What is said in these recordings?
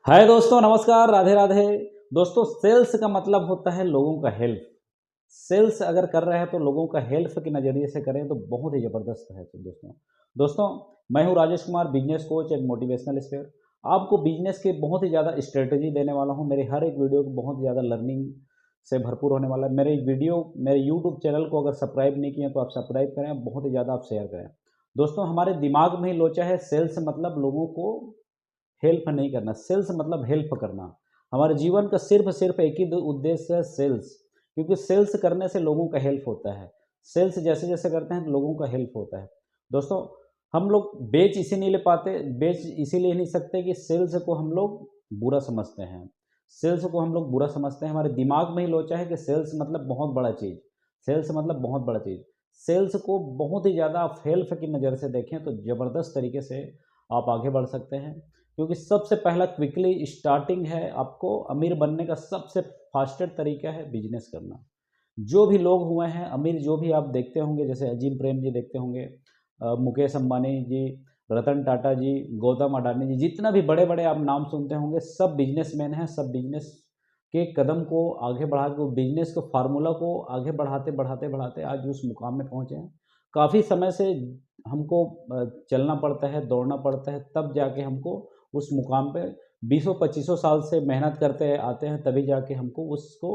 हाय दोस्तों, नमस्कार, राधे राधे। दोस्तों, सेल्स का मतलब होता है लोगों का हेल्प। सेल्स अगर कर रहे हैं तो लोगों का हेल्प के नज़रिए से करें तो बहुत ही ज़बरदस्त है। तो दोस्तों मैं हूँ Rajesh Kumar, business coach and motivational speaker. आपको बिजनेस के बहुत ही ज़्यादा स्ट्रेटजी देने वाला हूँ। मेरे हर एक वीडियो को बहुत ज़्यादा लर्निंग से भरपूर होने वाला है। मेरे यूट्यूब चैनल को अगर सब्सक्राइब नहीं किए तो आप सब्सक्राइब करें, बहुत ही ज़्यादा आप शेयर करें। दोस्तों, हमारे दिमाग में ही लोचा है सेल्स मतलब लोगों को हेल्प नहीं करना। सेल्स मतलब हेल्प करना। हमारे जीवन का सिर्फ एक ही उद्देश्य है, सेल्स। क्योंकि सेल्स करने से लोगों का हेल्प होता है। सेल्स जैसे जैसे करते हैं तो लोगों का हेल्प होता है। दोस्तों, हम लोग बेच इसीलिए नहीं सकते कि सेल्स को हम लोग बुरा समझते हैं। सेल्स को हम लोग बुरा समझते हैं। हमारे दिमाग में ही लोचा है कि सेल्स मतलब बहुत बड़ा चीज़। सेल्स मतलब बहुत बड़ा चीज़। सेल्स को बहुत ही ज़्यादा आप हेल्प की नज़र से देखें तो ज़बरदस्त तरीके से आप आगे बढ़ सकते हैं। क्योंकि सबसे पहला क्विकली स्टार्टिंग है, आपको अमीर बनने का सबसे फास्टेस्ट तरीका है बिजनेस करना। जो भी लोग हुए हैं अमीर, जो भी आप देखते होंगे, जैसे अजीम प्रेम जी देखते होंगे, मुकेश अंबानी जी, रतन टाटा जी, गौतम अडानी जी, जितना भी बड़े बड़े आप नाम सुनते होंगे, सब बिजनेसमैन हैं। सब बिजनेस के कदम को आगे बढ़ा के, बिजनेस को फार्मूला को आगे बढ़ाते बढ़ाते बढ़ाते आज उस मुकाम में पहुँचे हैं। काफ़ी समय से हमको चलना पड़ता है, दौड़ना पड़ता है, तब जाके हमको उस मुकाम पे 20-25 साल से मेहनत करते आते हैं, तभी जाके हमको उसको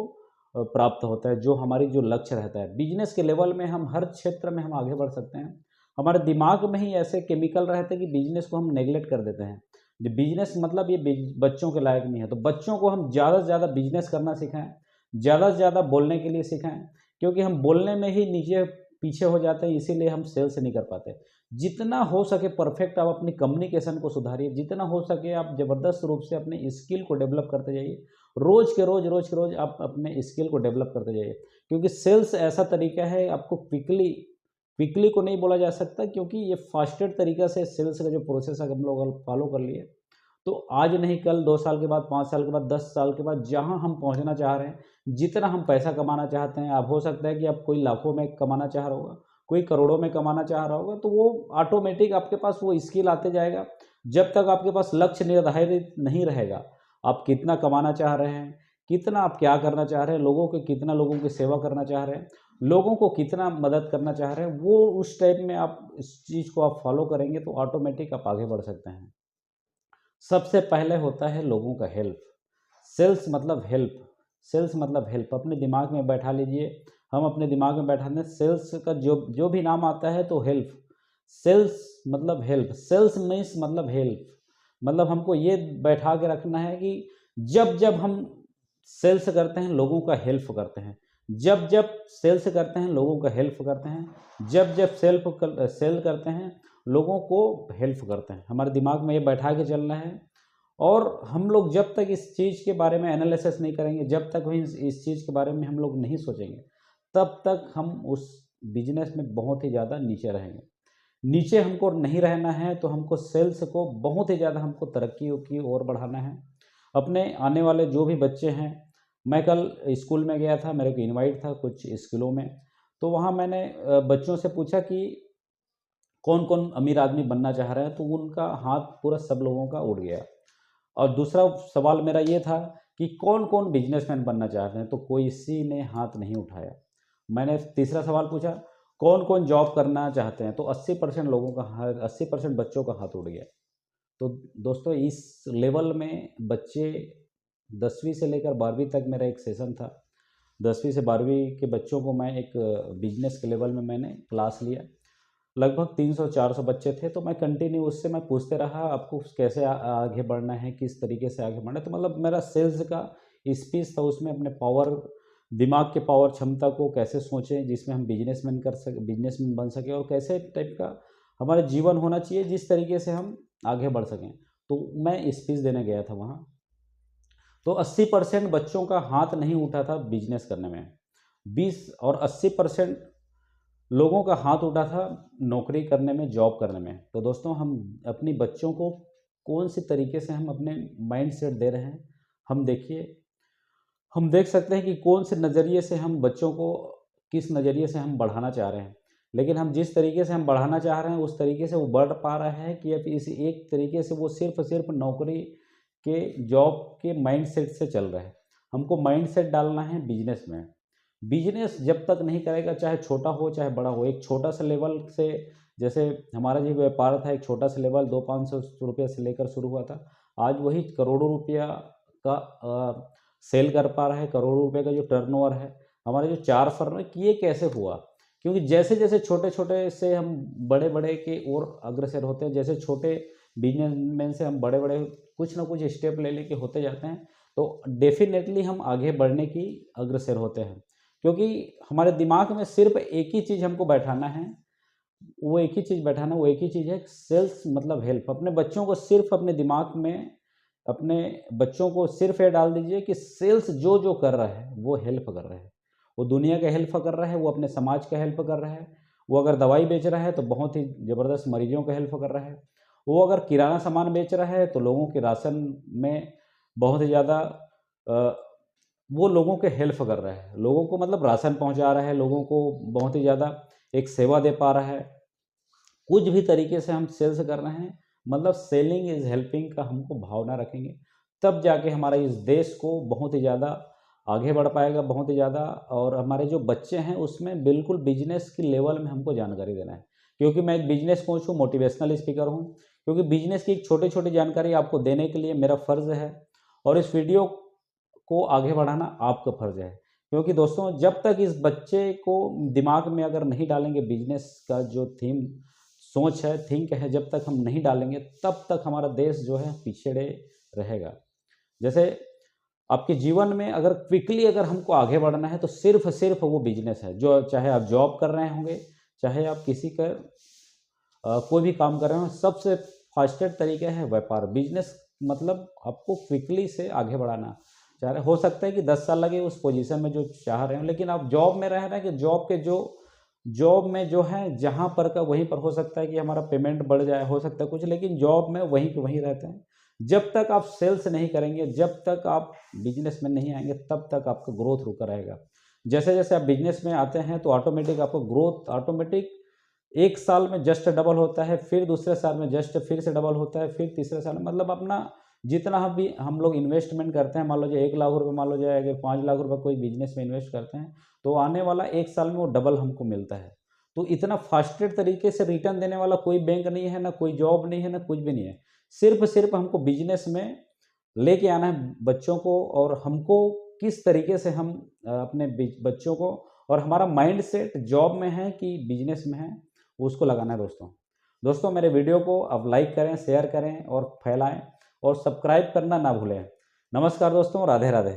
प्राप्त होता है, जो हमारी जो लक्ष्य रहता है। बिजनेस के लेवल में हम हर क्षेत्र में हम आगे बढ़ सकते हैं। हमारे दिमाग में ही ऐसे केमिकल रहते हैं कि बिजनेस को हम नेग्लेक्ट कर देते हैं। जो बिजनेस मतलब ये बच्चों के लायक नहीं है, तो बच्चों को हम ज़्यादा से ज़्यादा बिजनेस करना सिखाएं, ज़्यादा से ज़्यादा बोलने के लिए सिखाएं। क्योंकि हम बोलने में ही नीचे पीछे हो जाते हैं, इसीलिए हम सेल्स नहीं कर पाते। जितना हो सके परफेक्ट आप अपनी कम्युनिकेशन को सुधारिए। जितना हो सके आप ज़बरदस्त रूप से अपने स्किल को डेवलप करते जाइए। रोज़ के रोज़ आप अपने स्किल को डेवलप करते जाइए। क्योंकि सेल्स ऐसा तरीका है, आपको क्विकली क्विकली को नहीं बोला जा सकता, क्योंकि ये फास्टेस्ट तरीका से सेल्स का जो प्रोसेस है हम लोग फॉलो कर लिए तो आज नहीं कल, 2 साल के बाद, 5 साल के बाद, 10 साल के बाद, जहाँ हम पहुँचना चाह रहे हैं, जितना हम पैसा कमाना चाहते हैं, अब हो सकता है कि अब कोई लाखों में कमाना चाह रहा होगा, कोई करोड़ों में कमाना चाह रहा होगा, तो वो ऑटोमेटिक आपके पास वो स्किल आते जाएगा। जब तक आपके पास लक्ष्य निर्धारित नहीं रहेगा, आप कितना कमाना चाह रहे हैं, कितना आप क्या करना चाह रहे हैं, कितना लोगों की सेवा करना चाह रहे हैं, लोगों को कितना मदद करना चाह रहे हैं, वो उस टाइप में आप इस चीज़ को आप फॉलो करेंगे तो ऑटोमेटिक आप आगे बढ़ सकते हैं। सबसे पहले होता है लोगों का हेल्प। सेल्स मतलब हेल्प। सेल्स मतलब हेल्प अपने दिमाग में बैठा लीजिए। हम अपने दिमाग में बैठा दें, सेल्स का जो जो भी नाम आता है तो हेल्प। सेल्स मतलब हेल्प। सेल्स मीन्स मतलब हेल्प। मतलब हमको ये बैठा के रखना है कि जब जब हम सेल्स करते हैं लोगों का हेल्प करते हैं। जब जब सेल्स करते हैं लोगों का हेल्प करते हैं। जब जब सेल करते हैं लोगों को हेल्प करते हैं। हमारे दिमाग में ये बैठा के चलना है। और हम लोग जब तक इस चीज़ के बारे में एनालिसिस नहीं करेंगे, जब तक भी इस चीज़ के बारे में हम लोग नहीं सोचेंगे, तब तक हम उस बिजनेस में बहुत ही ज़्यादा नीचे रहेंगे। नीचे हमको नहीं रहना है तो हमको सेल्स को बहुत ही ज़्यादा हमको तरक्की की ओर बढ़ाना है। अपने आने वाले जो भी बच्चे हैं, मैं कल स्कूल में गया था, मेरे को इनवाइट था कुछ स्कूलों में। तो वहाँ मैंने बच्चों से पूछा कि कौन कौन अमीर आदमी बनना चाह रहे हैं, तो उनका हाथ पूरा सब लोगों का उड़ गया। और दूसरा सवाल मेरा ये था कि कौन कौन बिजनेसमैन बनना चाहते हैं, तो कोई किसी ने हाथ नहीं उठाया। मैंने तीसरा सवाल पूछा, कौन कौन जॉब करना चाहते हैं, तो 80% लोगों का हाथ, 80% बच्चों का हाथ उड़ गया। तो दोस्तों, इस लेवल में बच्चे 10वीं से लेकर 12वीं तक मेरा एक सेशन था। 10वीं से 12वीं के बच्चों को मैं एक बिजनेस के लेवल में मैंने क्लास लिया। लगभग 300-400 बच्चे थे, तो मैं कंटिन्यू उससे मैं पूछते रहा, आपको कैसे आगे बढ़ना है, किस तरीके से आगे बढ़ना है। तो मतलब मेरा सेल्स का स्पीच था, उसमें अपने पावर, दिमाग के पावर क्षमता को कैसे सोचें जिसमें हम बिजनेसमैन बन सके, और कैसे टाइप का हमारा जीवन होना चाहिए जिस तरीके से हम आगे बढ़ सकें। तो मैं स्पीच देने गया था वहाँ। तो 80% बच्चों का हाथ नहीं उठा था बिजनेस करने में। 80% लोगों का हाथ उठा था नौकरी करने में, जॉब करने में। तो दोस्तों, हम अपनी बच्चों को कौन सी तरीके से हम अपने माइंड सेट दे रहे हैं, हम देखिए। हम देख सकते हैं कि कौन से नज़रिए से हम बच्चों को, किस नज़रिए से हम बढ़ाना चाह रहे हैं। लेकिन हम जिस तरीके से हम बढ़ाना चाह रहे हैं उस तरीके से वो बढ़ पा रहा है कि अब इस एक तरीके से वो सिर्फ नौकरी कि जॉब के माइंडसेट से चल रहे हैं। हमको माइंडसेट डालना है बिजनेस में। बिजनेस जब तक नहीं करेगा, चाहे छोटा हो चाहे बड़ा हो, एक छोटा सा लेवल से, जैसे हमारा जो व्यापार था एक छोटा सा लेवल 200-500 रुपये से लेकर शुरू हुआ था, आज वही करोड़ों रुपया का सेल कर पा रहा है। करोड़ों रुपए का जो टर्नओवर है, हमारे जो 4 फर्म है, कि ये कैसे हुआ? क्योंकि जैसे जैसे छोटे छोटे से हम बड़े बड़े की ओर अग्रसर होते हैं, जैसे छोटे बिजनेसमैन से हम बड़े बड़े कुछ ना कुछ स्टेप ले लेके होते जाते हैं, तो डेफिनेटली हम आगे बढ़ने की अग्रसर होते हैं। क्योंकि हमारे दिमाग में सिर्फ एक ही चीज़ हमको बैठाना है, वो एक ही चीज़ बैठाना, वो एक ही चीज़ है, सेल्स मतलब हेल्प। अपने बच्चों को सिर्फ अपने दिमाग में, अपने बच्चों को सिर्फ ये डाल दीजिए कि सेल्स जो जो कर रहा है वो हेल्प कर रहा है। वो दुनिया का हेल्प कर रहा है, वो अपने समाज का हेल्प कर रहा है। वो अगर दवाई बेच रहा है तो बहुत ही ज़बरदस्त मरीजों का हेल्प कर रहा है। वो अगर किराना सामान बेच रहा है तो लोगों के राशन में बहुत ही ज़्यादा अ, वो लोगों के हेल्प कर रहा है। लोगों को मतलब राशन पहुंचा रहा है, लोगों को बहुत ही ज़्यादा एक सेवा दे पा रहा है। कुछ भी तरीके से हम सेल्स कर रहे हैं, मतलब सेलिंग इज़ हेल्पिंग का हमको भावना रखेंगे, तब जाके हमारा इस देश को बहुत ही ज़्यादा आगे बढ़ पाएगा, बहुत ही ज़्यादा। और हमारे जो बच्चे हैं उसमें बिल्कुल बिजनेस की लेवल में हमको जानकारी देना है, क्योंकि मैं एक बिजनेस कोच हूँ, मोटिवेशनल स्पीकर हूँ। क्योंकि बिजनेस की एक छोटी छोटी जानकारी आपको देने के लिए मेरा फ़र्ज़ है, और इस वीडियो को आगे बढ़ाना आपका फ़र्ज़ है। क्योंकि दोस्तों, जब तक इस बच्चे को दिमाग में अगर नहीं डालेंगे बिजनेस का जो थीम सोच है, थिंक है, जब तक हम नहीं डालेंगे तब तक हमारा देश जो है पिछड़े रहेगा। जैसे आपके जीवन में अगर क्विकली अगर हमको आगे बढ़ना है तो सिर्फ वो बिजनेस है, जो चाहे आप जॉब कर रहे होंगे, चाहे आप किसी का कोई भी काम कर रहे हो, सबसे फास्टेस्ट तरीका है व्यापार। बिजनेस मतलब आपको क्विकली से आगे बढ़ाना। चाहे हो सकता है कि 10 साल लगे उस पोजीशन में जो चाह रहे हो, लेकिन आप जॉब में रह रहे हैं कि जॉब में जो है जहाँ पर का वहीं पर हो सकता है कि हमारा पेमेंट बढ़ जाए, हो सकता है कुछ, लेकिन जॉब में वहीं के वहीं रहते हैं। जब तक आप सेल्स नहीं करेंगे, जब तक आप बिजनेस में नहीं आएंगे, तब तक आपका ग्रोथ रुका रहेगा। जैसे जैसे आप बिजनेस में आते हैं तो ऑटोमेटिक आपको ग्रोथ ऑटोमेटिक एक साल में जस्ट डबल होता है, फिर दूसरे साल में जस्ट फिर से डबल होता है, फिर तीसरे साल में, मतलब अपना जितना भी हम लोग इन्वेस्टमेंट करते हैं, मान लो जो 1 लाख रुपये, मान लो जो अगर 5 लाख रुपये कोई बिजनेस में इन्वेस्ट करते हैं, तो आने वाला एक साल में वो डबल हमको मिलता है। तो इतना फास्टेड तरीके से रिटर्न देने वाला कोई बैंक नहीं है, ना कोई जॉब नहीं है, ना कुछ भी नहीं है। सिर्फ हमको बिजनेस में लेके आना है बच्चों को, और हमको किस तरीके से हम अपने बच्चों को, और हमारा माइंड सेट जॉब में है कि बिजनेस में है, उसको लगाना है दोस्तों। दोस्तों, मेरे वीडियो को आप लाइक करें, शेयर करें और फैलाएं, और सब्सक्राइब करना ना भूलें। नमस्कार दोस्तों, राधे राधे।